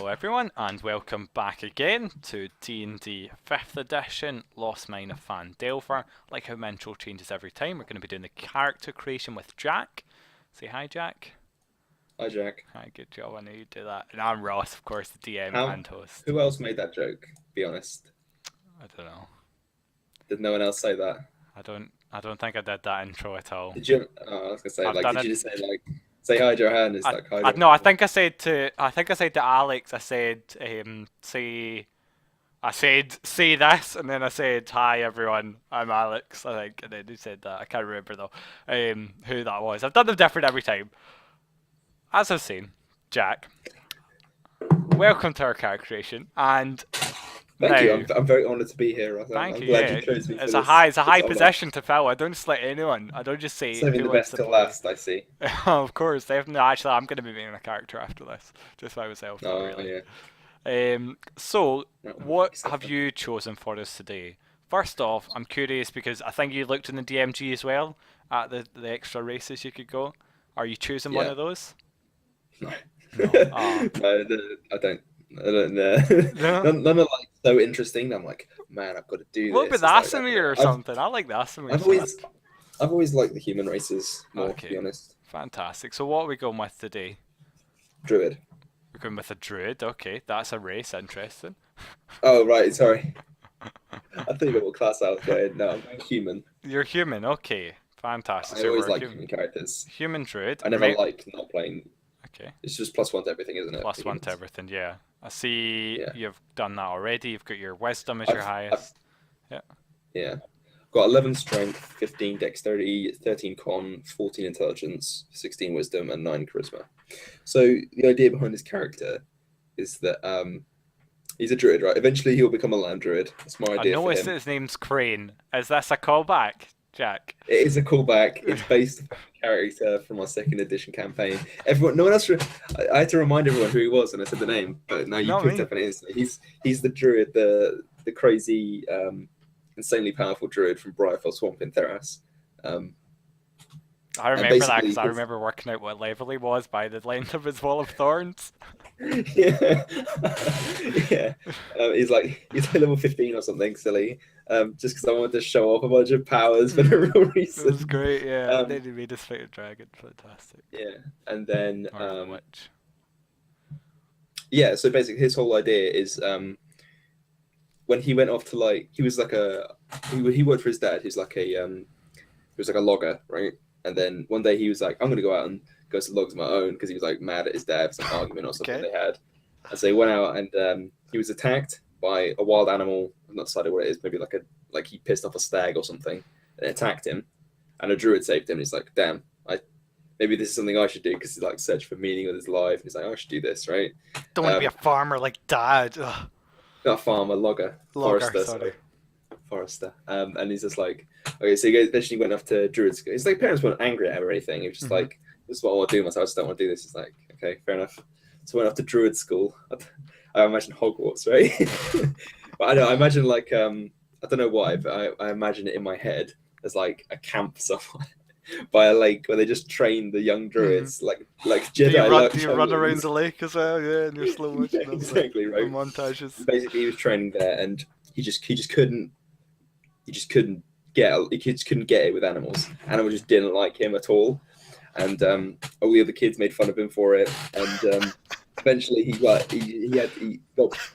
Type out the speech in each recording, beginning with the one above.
everyone, and welcome back again to D&D 5th edition, Lost Mine of Fan Delver. Like how my intro changes every time, we're going to be doing the character creation with Jack. Say hi, Jack. Hi, Jack. Hi, good job, I know you do that. And I'm Ross, of course, the DM and host. Who else made that joke? Be honest. I don't know. Did no one else say that? I don't think I did that intro at all. Did you? Oh, I was gonna say, I've like, done did it. you just say like, say hi, Johan? It's like hi. No, I think I said to Alex. I said say this, and then I said hi everyone. I'm Alex. I think, and then he said that. I can't remember though. Who that was? I've done them different every time. As I've seen, Jack. Welcome to our character creation, and Thank you. I'm very honoured to be here, Ross. thank I'm you. glad Yeah, you chose me for it's this. a high position to fill. I don't just let anyone. I don't just say Saving who the wants best to till play. last. I see. Of course, definitely. Actually, I'm going to be making a character after this, just by myself. Not Oh really. yeah. So, No, what except have for- you chosen for us today? First off, I'm curious because I think you looked in the DMG as well at the extra races you could go. Are you choosing one Yeah. of those? No. No. Oh. No, I don't. I don't know. No. None are like so interesting. I'm like, man, I've got to do What this. about It's the like, Asimir or something? I like the Asimir I've stuff. always, I've always liked the human races more, to Okay. be honest. Fantastic. So, what are we going with today? Druid. We're going with a Druid. Okay, that's a race. Interesting. Oh right, sorry. I think what class I was going. No, I'm going human. You're human. Okay, fantastic. I So, always we're like human characters. human Druid. I never like not playing. Okay. It's just +1 to everything, isn't it? Plus for one to humans? everything, yeah. I see Yeah. you've done that already. You've got your wisdom as your I've highest. yeah. Got 11 strength, 15 dexterity, 13 con, 14 intelligence, 16 wisdom, and 9 charisma. So the idea behind this character is that he's a druid, right? Eventually he'll become a land druid. That's my I idea for noticed him. that his name's Crane. Is this a callback, Jack? It is a callback. It's based on a character from our second edition campaign. No one else. I had to remind everyone who he was, and I said the name, but no, you Not picked me. up on it instantly. He's the druid, the crazy, insanely powerful druid from Briarfell Swamp in Theras. I remember that basically because I his- remember working out what level he was by the length of his wall of thorns. Yeah, yeah. He's level 15 or something silly. Just because I wanted to show off a bunch of powers for no real It reason. was great, yeah. Um, Then he made us fight a dragon. Fantastic. Yeah, and then Or a witch. yeah. So basically, his whole idea is when he went off to he was like he worked for his dad. He was like a logger, right? And then one day he was like, I'm gonna go out and go to logs of my own because he was like mad at his dad for some argument or something Okay. they had. And so he went out and he was attacked by a wild animal. I'm not decided what it is. Maybe like he pissed off a stag or something and it attacked him. And a druid saved him. And he's like, damn, maybe this is something I should do because he's like search for meaning with his life. And he's like, I should do this, right? Don't want to be a farmer like Dad. Ugh. Not a farmer, logger, forester, sorry. forester. And he's just like, okay, so he eventually went off to druid school. His like parents weren't angry at him or anything. He was just like, this is what I want to do myself. I just don't want to do this. He's like, okay, fair enough. So I went off to druid school. I imagine Hogwarts, right? But I don't. I imagine like I don't know why, but I imagine it in my head as like a camp somewhere by a lake where they just train the young druids like Jedi. Do you run around the lake as well? Yeah, and you're slow motion. Yeah, exactly The right. montages. Basically, he was training there, and he just couldn't get it with animals. Animals just didn't like him at all, and all the other kids made fun of him for it. And eventually, he got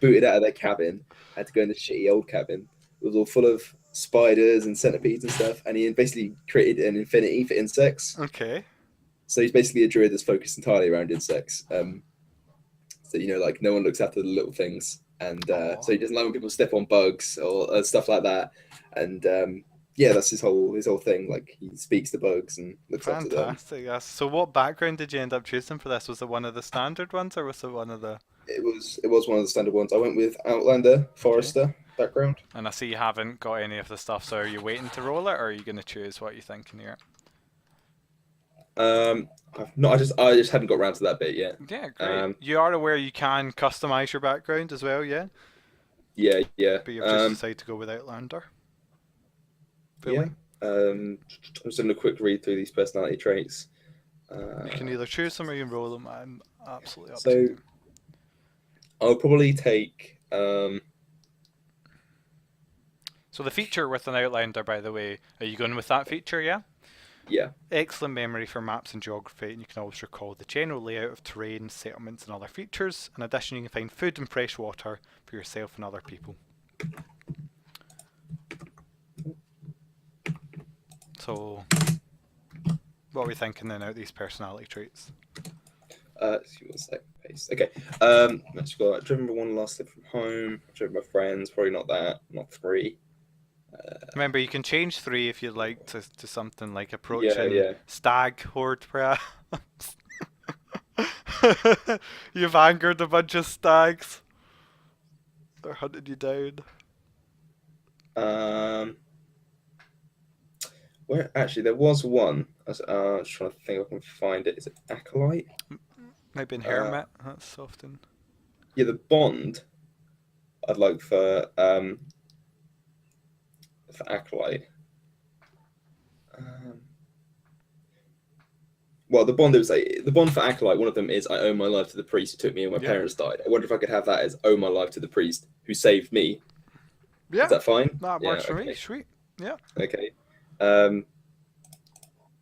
booted out of their cabin. Had to go in the shitty old cabin. It was all full of spiders and centipedes and stuff, and he basically created an infinity for insects. Okay. So he's basically a druid that's focused entirely around insects. So like no one looks after the little things, and so he doesn't like when people step on bugs or stuff like that. And yeah, that's his whole thing. Like he speaks to bugs and looks after them. Fantastic. Yes. So, what background did you end up choosing for this? Was it one of the standard ones, or was it one of the? It was one of the standard ones. I went with Outlander Forester background. And I see you haven't got any of the stuff. So, are you waiting to roll it, or are you going to choose what you think in here? I just hadn't got around to that bit yet. Yeah, great. You are aware you can customize your background as well, yeah? Yeah. But you've just decided to go with Outlander. Yeah. I'm just having a quick read through these personality traits. You can either choose them or you can roll them. I'm absolutely up to So you. I'll probably take. So the feature with an outlander, by the way, are you going with that feature? Yeah. Yeah. Excellent memory for maps and geography, and you can always recall the general layout of terrain, settlements, and other features. In addition, you can find food and fresh water for yourself and other people. So, what are we thinking then out of these personality traits? See what's that pace. Okay. Let's go. Driven by one last live from home. Driven by friends. Probably not that. Not 3. Remember, you can change 3 if you'd like to something like Yeah, approaching yeah. stag horde, perhaps. You've angered a bunch of stags. They're hunting you down. Where actually there was one. I was just trying to think if I can find it. Is it Acolyte? Maybe in Hermit. That's often. Yeah, the Bond. I'd like for Acolyte. Well, the Bond for Acolyte. One of them is I owe my life to the priest who took me when my parents died. I wonder if I could have that as owe my life to the priest who saved me. Yeah. Is that fine? That works for okay. me. Sweet. Yeah. Okay.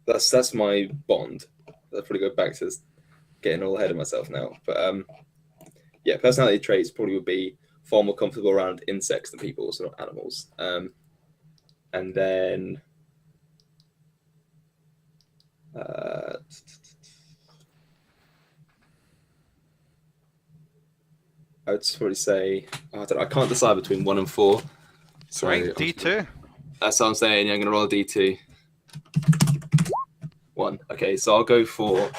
That's my Bond. I'll probably go back to getting all ahead of myself now. But yeah, personality traits probably would be far more comfortable around insects than people, so not animals. And then I would probably say I can't decide between 1 and 4. So right, D2. That's what I'm saying. Yeah, I'm gonna roll a D2. 1. Okay, so I'll go for.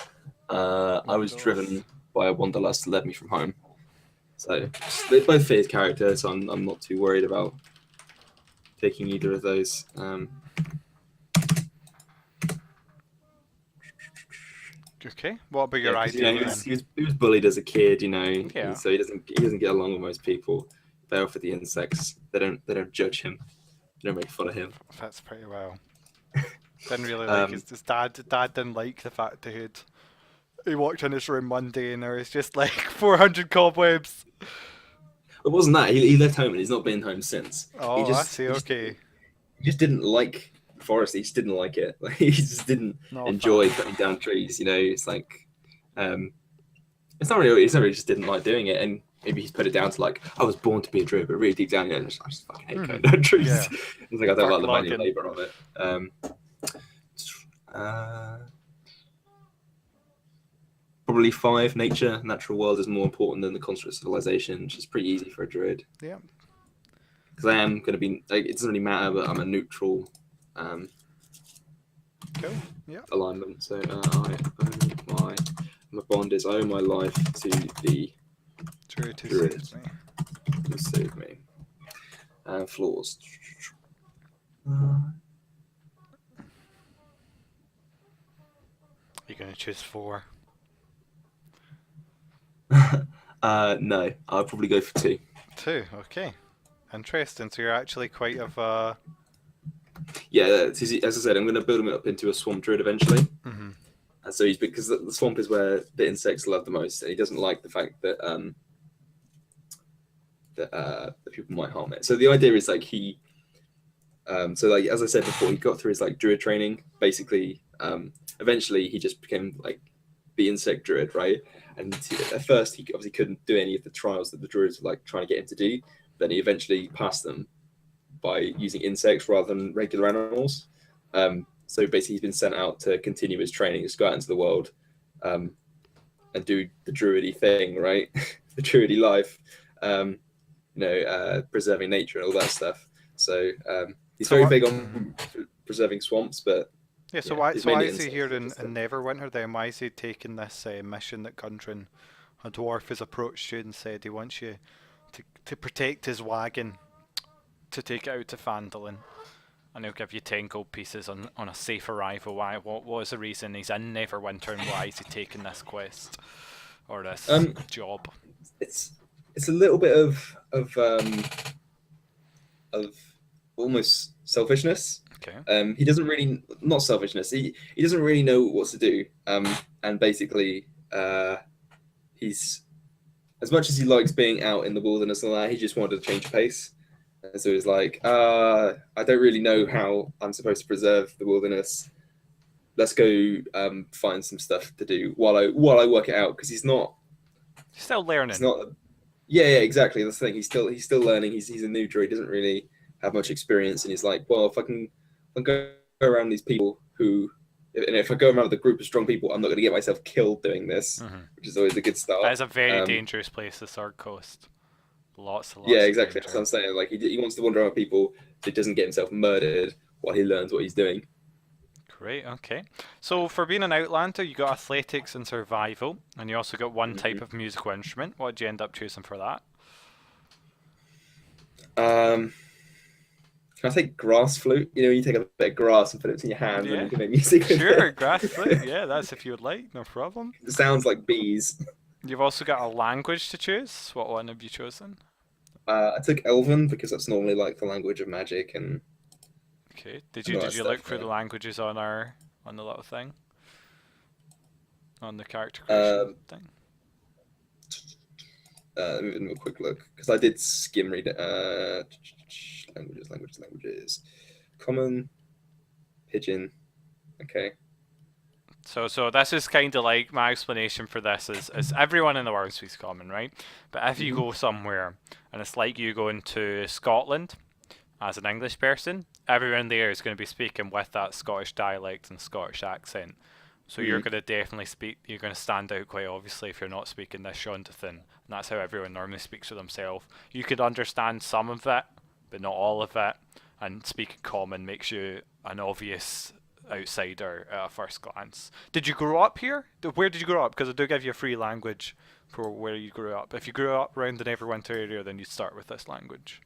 I was driven by a wanderlust that led me from home. So they both fit his character, so I'm not too worried about taking either of those. Okay. What about your idea? He was bullied as a kid, Yeah. so he doesn't get along with most people. They're off with the insects. They don't judge him. They don't make fun of him. That's pretty well. Didn't really like his dad. Dad didn't like the fact that he walked in his room one day and there was just like 400 cobwebs. It wasn't that. He left home and he's not been home since. Oh, I see. Okay. He just didn't like the forest. He just didn't like it. Like, he just didn't enjoy cutting down trees. It's like, it's not really just didn't like doing it. And maybe he's put it down to like, I was born to be a druid, but really deep down, I just fucking hate cutting down trees. Yeah. It's like I don't like the manual labor of it. Probably 5. Natural world is more important than the construct of civilization, which is pretty easy for a druid. Yeah. Because I am going to be, like, it doesn't really matter, but I'm a neutral cool. Yeah. alignment. So my bond is I owe my life to the Druid who saved me. Flaws. You're going to choose 4. No, I'll probably go for 2. 2, okay. Interesting. So you're actually quite of a... Yeah, as I said, I'm going to build him up into a swamp druid eventually. Mm-hmm. And so because the swamp is where the insects love the most, and he doesn't like the fact that the people might harm it. So the idea is like so like as I said before, he got through his like druid training. Basically, eventually he just became like the insect druid, right? And at first he obviously couldn't do any of the trials that the druids were like trying to get him to do. Then he eventually passed them by using insects rather than regular animals. So basically he's been sent out to continue his training, just go out into the world and do the druidy thing, right? The druidy life, preserving nature and all that stuff. So he's very big on preserving swamps, but yeah. So why is he here in Neverwinter then? Why is he taking this mission that Gundren, a dwarf, has approached you and said he wants you to protect his wagon, to take it out to Phandalin, and he'll give you 10 gold pieces on a safe arrival. Why? What was the reason he's in Neverwinter, and why is he taking this quest or this job? It's a little bit of almost selfishness. Okay. He doesn't really, not selfishness. He doesn't really know what to do. And basically, he's as much as he likes being out in the wilderness and all that, he just wanted to change pace. And so he's like, I don't really know how I'm supposed to preserve the wilderness. Let's go find some stuff to do while I work it out, because Still he's learning. not. Yeah, exactly. That's the thing. He's still learning. He's a new druid. Doesn't really have much experience, and he's like, well, if I can go around these people who, and if I go around with a group of strong people, I'm not going to get myself killed doing this, Hmm. which is always a good That start. is a very Um, dangerous place, the Sword Coast. Lots and yeah, lots of exactly. That's what danger. I'm saying. Like he wants to wander around with people so he doesn't get himself murdered while he learns what he's doing. Great, okay. So for being an Outlander, you got athletics and survival, and you also got one type Hmm. of musical instrument. What did you end up choosing for that? Um, can I take grass flute? You take a bit of grass and put it in your hands, and Yeah, you can make music with sure, it. grass flute. Yeah, that's if you would like, no problem. It sounds like bees. You've also got a language to choose. What one have you chosen? I took Elven because that's normally like the language of magic Okay. Did and you all did that you look stuff. through the languages on the little thing on the character creation Um, thing? Let me have a quick look because I did skim read it. Languages. Common, Pigeon. Okay. So this is kind of like my explanation for this is everyone in the world speaks common, right? But if you Hmm. go somewhere and it's like you going to Scotland as an English person, everyone there is going to be speaking with that Scottish dialect and Scottish accent. So you're Mm. going to definitely speak. You're going to stand out quite obviously if you're not speaking this Shondathan, and that's how everyone normally speaks for themselves. You could understand some of it, but not all of it. And speaking common makes you an obvious outsider at a first glance. Did you grow up here? Where did you grow up? Because I do give you a free language for where you grew up. If you grew up around the Neverwinter area, then you start with this language.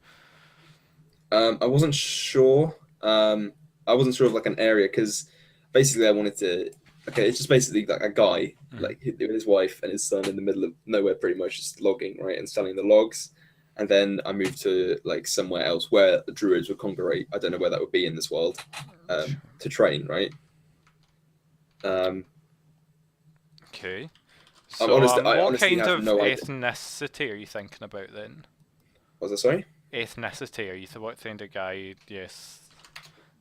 I wasn't sure. I wasn't sure of like an area because basically I wanted to. Okay, it's just basically like a guy Mm-hmm. like with his wife and his son in the middle of nowhere, pretty much just logging right and selling the logs. And then I moved to like somewhere else where the druids would congregate. I don't know where that would be in this world, to train. Right. Um, Okay. I'm So, honest. I what honestly kind have of no idea. ethnicity are you thinking about then? Was I sorry? Ethnicity, are you what kind of guy? Yes,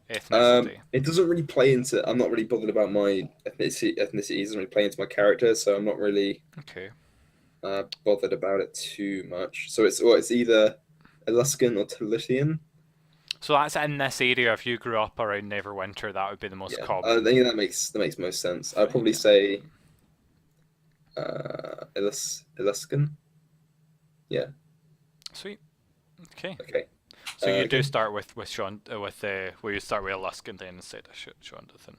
ethnicity. It doesn't really play into. I'm not really bothered about my ethnicity. Ethnicity doesn't really play into my character, so I'm not really Okay. bothered about it too much. So it's either Eluskan or Talitian. So that's in this area. If you grew up around Neverwinter, that would be the most Yeah, I common think that makes most sense. I'd thing. probably Yeah. say Eluskan. Yeah. Sweet. Okay. Okay. So you do Okay. start with Sean with where you start with Alaskan then instead of Shondathan.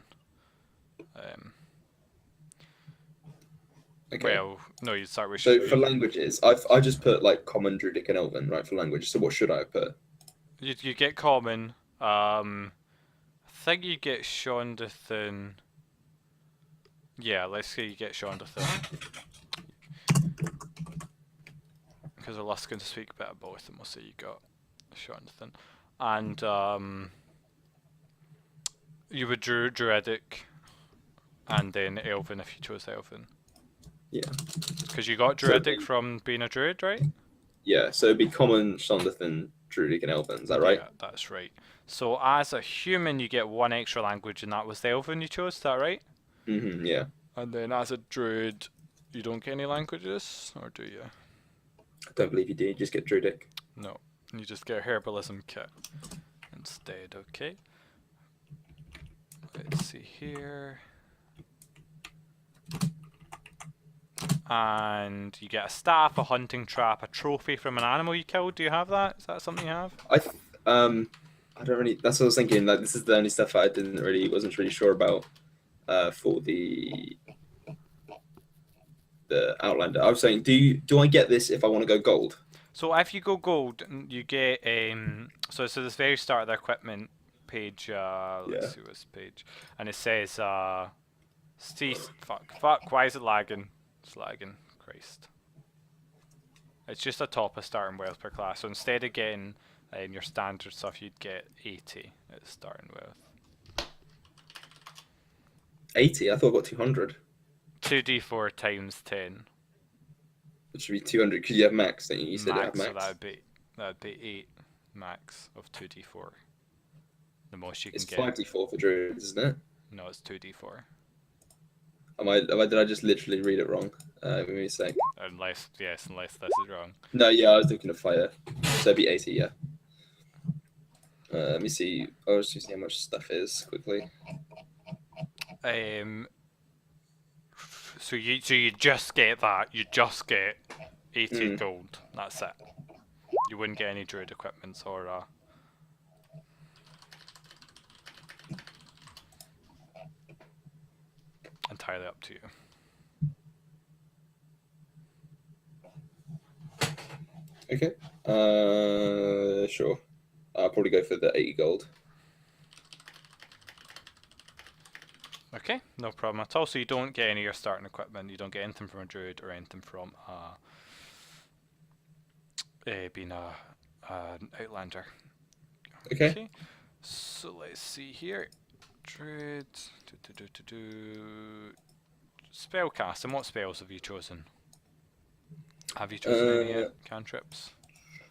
Um. Okay. Well, no, you start with. So for languages, I just put like Common, Druidic, and Elven, right, for language. So what should I have put? You get common. I think you get Shondathan. Yeah, let's say you get Shondathan. Because Alaskan speak a bit of both, and we'll say you got Shondathan. And you would Druidic, and then Elven if you chose Elven. Yeah. Because you got So it'd Druidic be, from being a Druid, right? yeah. So it'd be Common, Shandathan, Druidic, and Elven. Is that right? Yeah, that's right. So as a human, you get one extra language, and that was the Elven you chose. Is that right? Yeah. And then as a Druid, you don't get any languages, or do you? I don't believe you do. You just get Druidic. No, you just get a herbalism kit instead. Okay. Let's see here. And you get a staff, a hunting trap, a trophy from an animal you killed. Do you have that? Is that something you have? I th- um I don't really. That's what I was thinking. Like this is the only stuff I wasn't really sure about. For the Outlander, I was saying, do I get this if I want to go gold? So if you go gold, you get so this very start of the equipment page. Let's Yeah. see what's page, and it says fuck. Why is it lagging? It's lagging. Christ. It's just a top of starting wealth per class. So instead of getting your standard stuff, you'd get 80 at starting wealth. 80. I thought I got 200. 2d4 times 10. It should be 200 because you have max. Don't you? You said you have Max, so max. that'd be 8 max of 2d4. The most you can It's get. 5d4 for druids, isn't it? No, it's 2d4. Did I just literally read it wrong? Give me a sec. Unless this is wrong. No, yeah, I was looking at fire. So it'd be 80, yeah. Let me see. I'll just see how much stuff is quickly. So you just get that. You just get 80 Mm. gold. That's it. You wouldn't get any druid equipments or entirely up to you. Okay. Sure. I'll probably go for the 80 gold. Okay, no problem at all. So you don't get any of your starting equipment. You don't get anything from a druid or anything from being an outlander. Okay. So let's see here. Druid. Spellcast. And what spells have you chosen? Have you chosen any yet? Cantrips?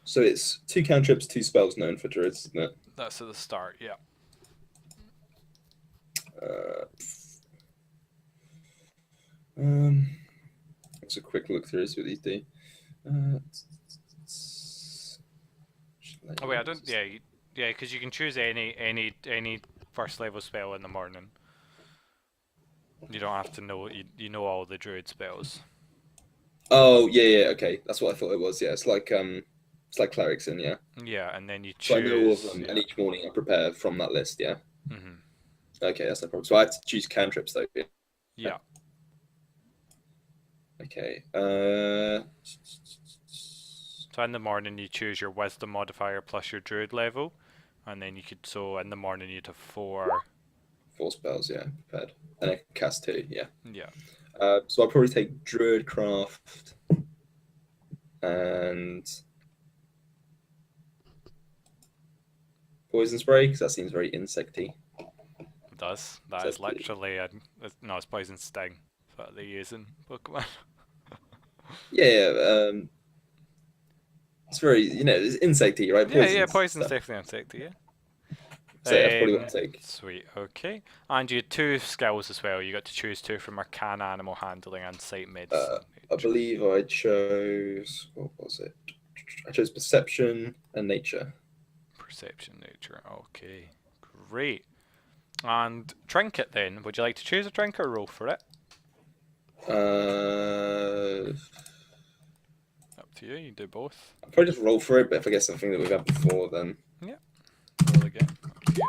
So it's 2 cantrips, 2 spells known for druids, isn't it? That's at the start, yeah. Let's a quick look through, see what these do. Oh wait, I don't. Yeah, because you can choose any first level spell in the morning. You don't have to know. You know all the druid spells. Oh yeah, okay. That's what I thought it was. Yeah, it's like clerics in, yeah. Yeah, and then you choose. So I know all of them, yeah. and each morning I prepare from that list. Yeah. Mhm. Okay, that's no problem. So I had to choose cantrips though. Yeah. Okay. So in the morning you choose your wisdom modifier plus your druid level, and then you could. So in the morning you'd have 4. 4 spells, yeah, prepared, and I can cast 2, yeah. Yeah. So I'll probably take Druidcraft and Poison Spray because that seems very insecty. It does. That So is literally no, it's poison sting. That's what they use in Pokemon. Yeah, it's very it's insecty, right? Yeah, poison's definitely insecty. Yeah. So that's probably what I'll take. Sweet, okay. And you had 2 skills as well. You got to choose 2 from Arcana, Animal Handling, and Sight Medicine. I believe I chose, what was it? I chose Perception and Nature. Perception, Nature, okay. Great. And Trinket then. Would you like to choose a trinket or roll for it? Up to you, you do both. I'll probably just roll for it, but if I get something that we've had before, then... Yeah. Roll again. Up to you.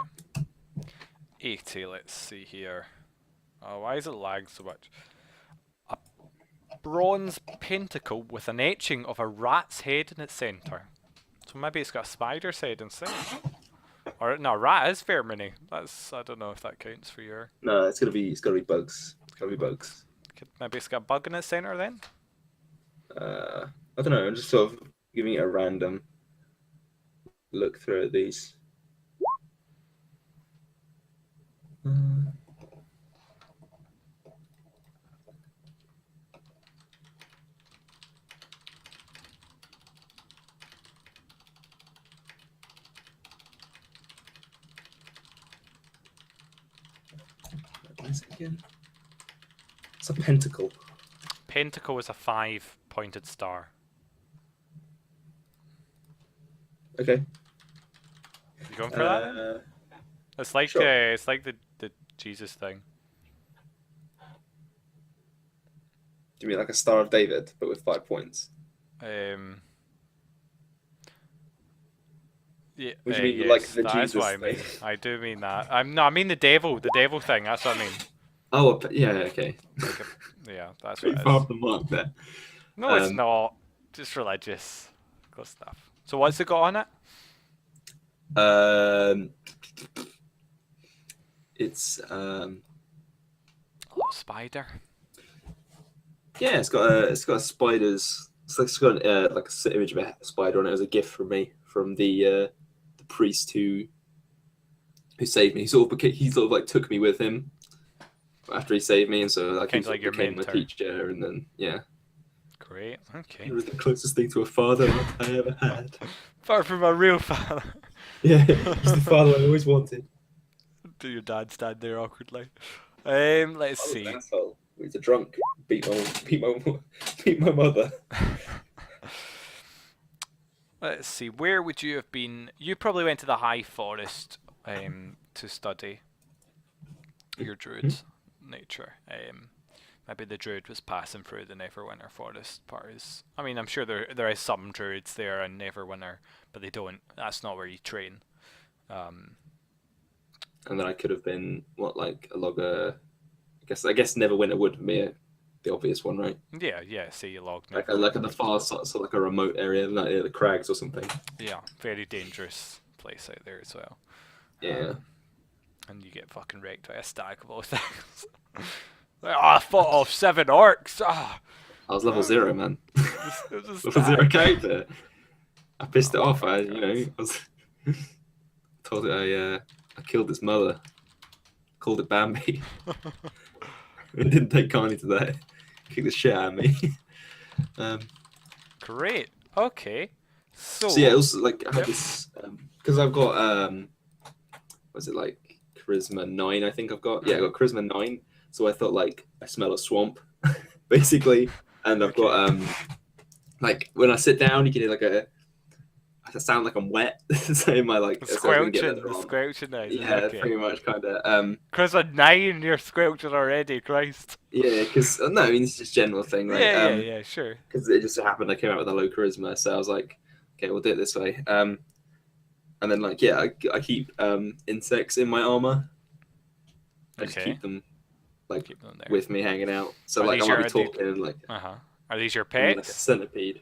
80, let's see here. Oh, why is it lagged so much? A bronze pentacle with an etching of a rat's head in its centre. So maybe it's got a spider's head instead. Or no, rat is verminy. That's, I don't know if that counts for your. No, it's gotta be bugs. It's gotta be bugs. Maybe it's got a bug in its centre then. I don't know. I'm just sort of giving it a random look through at these. What is it again? It's a pentacle. Pentacle is a 5-pointed star. Okay. You going for that? Then? It's like sure. it's like the Jesus thing. Do you mean like a Star of David, but with 5 points? Yeah. What do you mean, yes, like the that's Jesus what I mean. thing? I do mean that. I mean the devil thing. That's what I mean. Oh, yeah, okay. Like yeah, that's Pretty what it far is. off the mark there. No, it's not. Just religious stuff. So what's it got on it? It's a spider. Yeah, it's got a spider's. It's got like a image of a spider on it. It was a gift from me from the priest who saved me. He sort of like took me with him after he saved me, and so like he Kind of like your became my mentor. teacher, and then yeah. Great. Okay. He was the closest thing to a father I ever had. Apart from my real father. Yeah, he's the father I always wanted. Do your dad stand there awkwardly? Let's I was an see. asshole. He's a drunk. Beat my mother. Let's see. Where would you have been? You probably went to the High Forest to study your druid's nature. Maybe the druid was passing through the Neverwinter Forest part. I mean, I'm sure there is some druids there in Neverwinter, but they don't. That's not where you train. And then I could have been like a logger. I guess Neverwinter would be the obvious one, right? Yeah. See, you logged Like at the far side, so like a remote area, like near the crags or something. Yeah, very dangerous place out there as well. Yeah. And you get fucking wrecked by a stack of all things. I fought off 7 orcs. I was level 0, man. It was a Level 0 stack. character. I pissed it off. my I was told it I killed its mother. Called it Bambi. It didn't take kindly to that. Kicked the shit out of me. Great. Okay. So Yeah, it was like I had this because I've got was it like charisma 9? I think I've got I got charisma 9. So I thought like I smell a swamp, basically, and I've got like when I sit down, you can hear I sound like I'm wet. So in my the squelching noise. Yeah, Okay. pretty much kind of. Chris at 9, you're squelching already. Christ. Yeah, because no, I mean it's just a general thing, right? Yeah. Sure. Because it just so happened I came out with a low charisma, so I was like, okay, we'll do it this way. And then I keep insects in my armor. I just keep them Keep them there. with me hanging out. So Are like I these might be your- talking and like Are these your like a pets? centipede.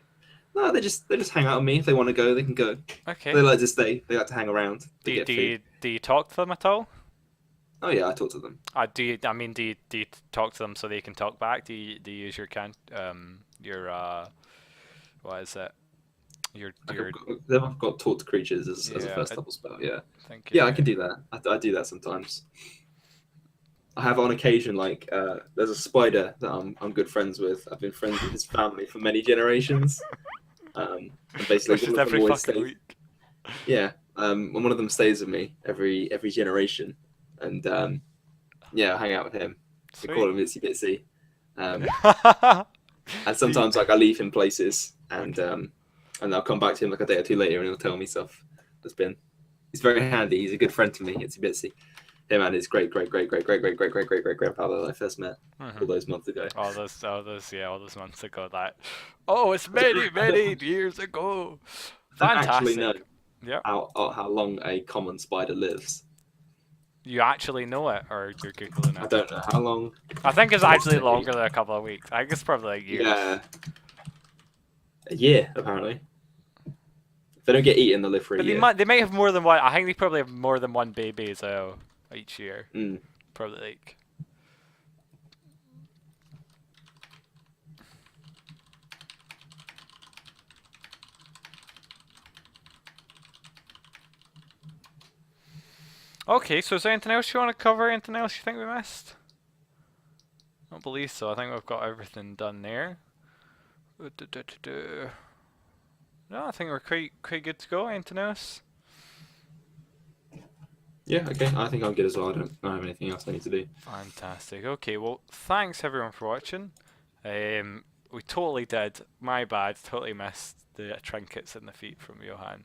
No, they just hang out with me. If they want to go, they can go. Okay. They like to stay. They like to hang around. They get food. Do you talk to them at all? Oh yeah, I talk to them. Do you talk to them so they can talk back? Do you use your what is it? I've got talk to creatures as a first level spell. Yeah. I can do that. I do that sometimes. I have on occasion there's a spider that I'm good friends with. I've been friends with his family for many generations. And basically Just every fucking week. Yeah. One of them stays with me every generation, and I hang out with him. We call him Itsy Bitsy. And sometimes I leave him places, and I'll come back to him like a day or two later, and he'll tell me stuff that's been. He's very handy. He's a good friend to me, Itsy Bitsy. Him and his great grandfather that I first met all those months ago. All those months ago. It's many years ago. Fantastic. I actually know how long a common spider lives. You actually know it, or you're googling it? I don't know how long. I think it's actually longer than a couple of weeks. I think it's probably like years. Yeah, a year apparently. If they don't get eaten, they'll live for a year. They might have more than one. I think they probably have more than one baby as well each year. Probably like. Okay, so is there anything else you want to cover? Anything else you think we missed? I don't believe so. I think we've got everything done there. No, I think we're quite good to go. Anything else? Yeah, okay. I think I'm good as well. I don't have anything else I need to do. Fantastic. Okay, well, thanks everyone for watching. We totally did. My bad. Totally missed the trinkets in the feet from Johan.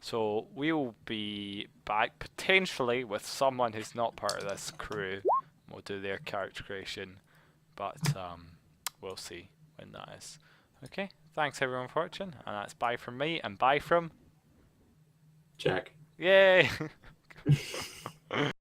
So we'll be back potentially with someone who's not part of this crew. We'll do their character creation, but we'll see when that is. Okay, thanks everyone for watching, and that's bye from me and bye from Jack. Yay!